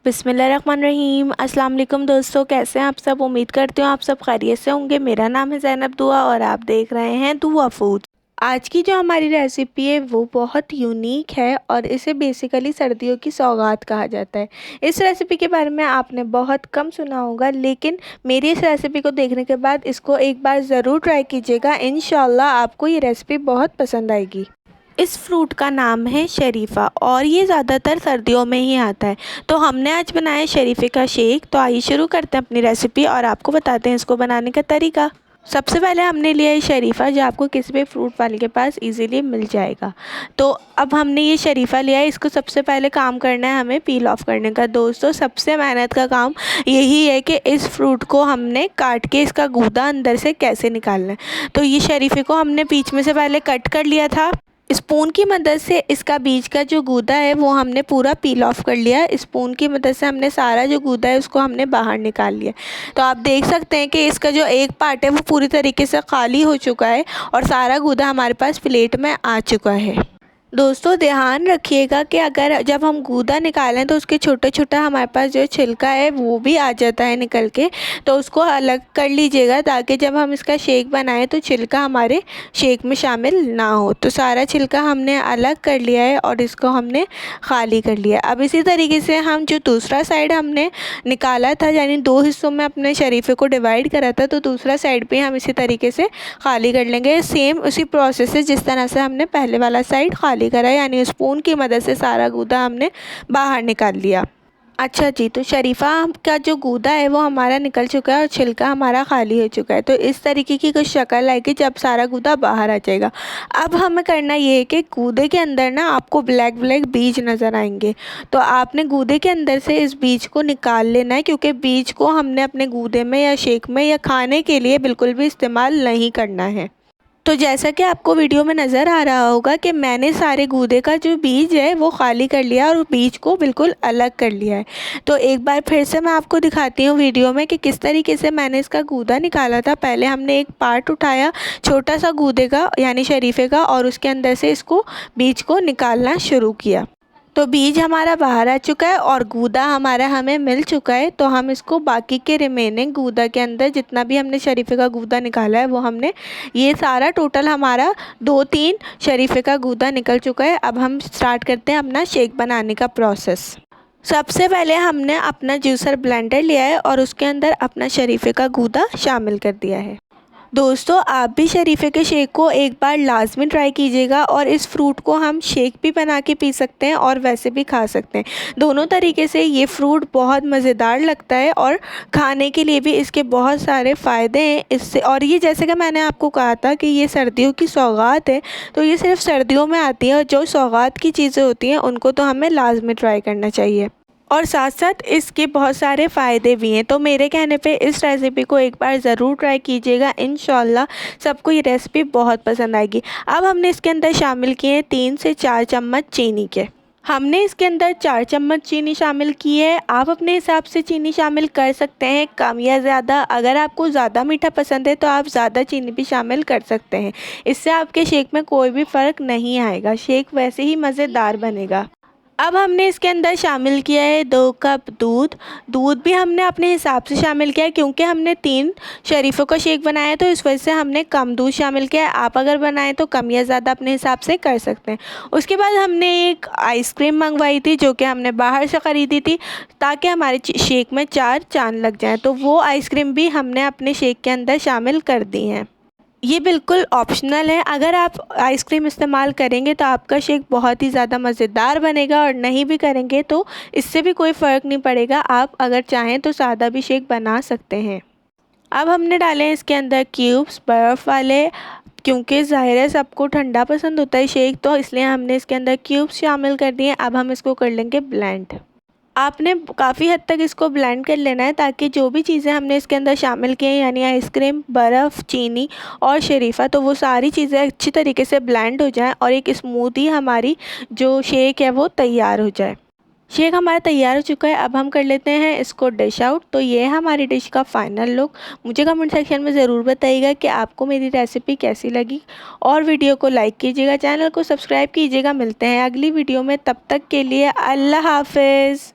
बिस्मिल्लाहिर्रहमानिर्रहीम। अस्सलाम वालेकुम दोस्तों, कैसे हैं आप सब। उम्मीद करती हूँ आप सब खैरियत से होंगे। मेरा नाम है ज़ैनब दुआ और आप देख रहे हैं दुआ फूड। आज की जो हमारी रेसिपी है वो बहुत यूनिक है और इसे बेसिकली सर्दियों की सौगात कहा जाता है। इस रेसिपी के बारे में आपने बहुत कम सुना होगा, लेकिन मेरी इस रेसिपी को देखने के बाद इसको एक बार ज़रूर ट्राई कीजिएगा। इंशाल्लाह आपको ये रेसिपी बहुत पसंद आएगी। इस फ्रूट का नाम है शरीफ़ा और ये ज़्यादातर सर्दियों में ही आता है। तो हमने आज बनाया है शरीफ़े का शेक। तो आइए शुरू करते हैं अपनी रेसिपी और आपको बताते हैं इसको बनाने का तरीका। सबसे पहले हमने लिया है शरीफ़ा, जो आपको किसी भी फ्रूट वाले के पास इजीली मिल जाएगा। तो अब हमने ये शरीफ़ा लिया है, इसको सबसे पहले काम करना है हमें पील ऑफ करने का। दोस्तों, सबसे मेहनत का काम यही है कि इस फ्रूट को हमने काट के इसका गूदा अंदर से कैसे निकालना है। तो ये शरीफ़े को हमने बीच में से पहले कट कर लिया था। स्पून की मदद से इसका बीज का जो गूदा है वो हमने पूरा पील ऑफ कर लिया। स्पून की मदद से हमने सारा जो गूदा है उसको हमने बाहर निकाल लिया। तो आप देख सकते हैं कि इसका जो एक पार्ट है वो पूरी तरीके से खाली हो चुका है और सारा गूदा हमारे पास प्लेट में आ चुका है। दोस्तों, ध्यान रखिएगा कि अगर जब हम गूदा निकालें तो उसके छोटे छोटा हमारे पास जो छिलका है वो भी आ जाता है निकल के, तो उसको अलग कर लीजिएगा ताकि जब हम इसका शेक बनाएं तो छिलका हमारे शेक में शामिल ना हो। तो सारा छिलका हमने अलग कर लिया है और इसको हमने खाली कर लिया। अब इसी तरीके से हम जो दूसरा साइड हमने निकाला था, यानी दो हिस्सों में अपने शरीफ़े को डिवाइड करा था, तो दूसरा साइड भी हम इसी तरीके से खाली कर लेंगे। सेम उसी प्रोसेस से जिस तरह से हमने पहले वाला साइड खाली करा, यानी स्पून की मदद से सारा गूदा हमने बाहर निकाल लिया। अच्छा जी, तो शरीफ़ा का जो गूदा है वो हमारा निकल चुका है और छिलका हमारा खाली हो चुका है। तो इस तरीके की कुछ शक्ल आएगी जब सारा गूदा बाहर आ जाएगा। अब हमें करना ये है कि गूदे के अंदर ना आपको ब्लैक ब्लैक बीज नज़र आएंगे, तो आपने गूदे के अंदर से इस बीज को निकाल लेना है, क्योंकि बीज को हमने अपने गूदे में या शेक में या खाने के लिए बिल्कुल भी इस्तेमाल नहीं करना है। तो जैसा कि आपको वीडियो में नज़र आ रहा होगा कि मैंने सारे गूदे का जो बीज है वो खाली कर लिया और बीज को बिल्कुल अलग कर लिया है। तो एक बार फिर से मैं आपको दिखाती हूँ वीडियो में कि किस तरीके से मैंने इसका गूदा निकाला था। पहले हमने एक पार्ट उठाया छोटा सा गूदे का यानी शरीफ़े का, और उसके अंदर से इसको बीज को निकालना शुरू किया। तो बीज हमारा बाहर आ चुका है और गूदा हमारा हमें मिल चुका है। तो हम इसको बाकी के रिमेनिंग गूदा के अंदर जितना भी हमने शरीफ़े का गूदा निकाला है वो हमने, ये सारा टोटल हमारा 2-3 शरीफ़े का गूदा निकल चुका है। अब हम स्टार्ट करते हैं अपना शेक बनाने का प्रोसेस। सबसे पहले हमने अपना जूसर ब्लेंडर लिया है और उसके अंदर अपना शरीफ़े का गूदा शामिल कर दिया है। दोस्तों, आप भी शरीफ़े के शेक को एक बार लाजमी ट्राई कीजिएगा और इस फ्रूट को हम शेक भी बना के पी सकते हैं और वैसे भी खा सकते हैं। दोनों तरीके से ये फ्रूट बहुत मज़ेदार लगता है और खाने के लिए भी इसके बहुत सारे फ़ायदे हैं इससे। और ये जैसे कि मैंने आपको कहा था कि ये सर्दियों की सौगात है, तो ये सिर्फ सर्दियों में आती है और जो सौगात की चीज़ें होती हैं उनको तो हमें लाजमी ट्राई करना चाहिए और साथ साथ इसके बहुत सारे फ़ायदे भी हैं। तो मेरे कहने पे इस रेसिपी को एक बार ज़रूर ट्राई कीजिएगा। इंशाल्लाह सबको ये रेसिपी बहुत पसंद आएगी। अब हमने इसके अंदर शामिल किए हैं 3 से 4 चम्मच चीनी के। हमने इसके अंदर 4 चम्मच चीनी शामिल की है। आप अपने हिसाब से चीनी शामिल कर सकते हैं, कम या ज़्यादा। अगर आपको ज़्यादा मीठा पसंद है तो आप ज़्यादा चीनी भी शामिल कर सकते हैं। इससे आपके शेक में कोई भी फ़र्क नहीं आएगा, शेक वैसे ही मज़ेदार बनेगा। अब हमने इसके अंदर शामिल किया है 2 कप दूध। दूध भी हमने अपने हिसाब से शामिल किया है, क्योंकि हमने 3 शरीफ़ों का शेक बनाया है तो इस वजह से हमने कम दूध शामिल किया है। आप अगर बनाएं तो कम या ज़्यादा अपने हिसाब से कर सकते हैं। उसके बाद हमने एक आइसक्रीम मंगवाई थी जो कि हमने बाहर से ख़रीदी थी ताकि हमारे शेक में 4 चांद लग जाएँ। तो वो आइसक्रीम भी हमने अपने शेक के अंदर शामिल कर दी हैं। ये बिल्कुल ऑप्शनल है। अगर आप आइसक्रीम इस्तेमाल करेंगे तो आपका शेक बहुत ही ज़्यादा मज़ेदार बनेगा और नहीं भी करेंगे तो इससे भी कोई फ़र्क नहीं पड़ेगा। आप अगर चाहें तो सादा भी शेक बना सकते हैं। अब हमने डाले हैं इसके अंदर क्यूब्स बर्फ़ वाले, क्योंकि ज़ाहिर है सबको ठंडा पसंद होता है शेक, तो इसलिए हमने इसके अंदर क्यूब्स शामिल कर दिए। अब हम इसको कर लेंगे ब्लेंड। आपने काफ़ी हद तक इसको ब्लेंड कर लेना है ताकि जो भी चीज़ें हमने इसके अंदर शामिल की हैं, यानी आइसक्रीम, बर्फ़, चीनी और शरीफ़ा, तो वो सारी चीज़ें अच्छी तरीके से ब्लेंड हो जाएं और एक स्मूदी हमारी जो शेक है वो तैयार हो जाए। शेक हमारा तैयार हो चुका है। अब हम कर लेते हैं इसको डिश आउट। तो ये है हमारी डिश का फ़ाइनल लुक। मुझे कमेंट सेक्शन में ज़रूर बताइएगा कि आपको मेरी रेसिपी कैसी लगी और वीडियो को लाइक कीजिएगा, चैनल को सब्सक्राइब कीजिएगा। मिलते हैं अगली वीडियो में, तब तक के लिए अल्लाह हाफ़िज़।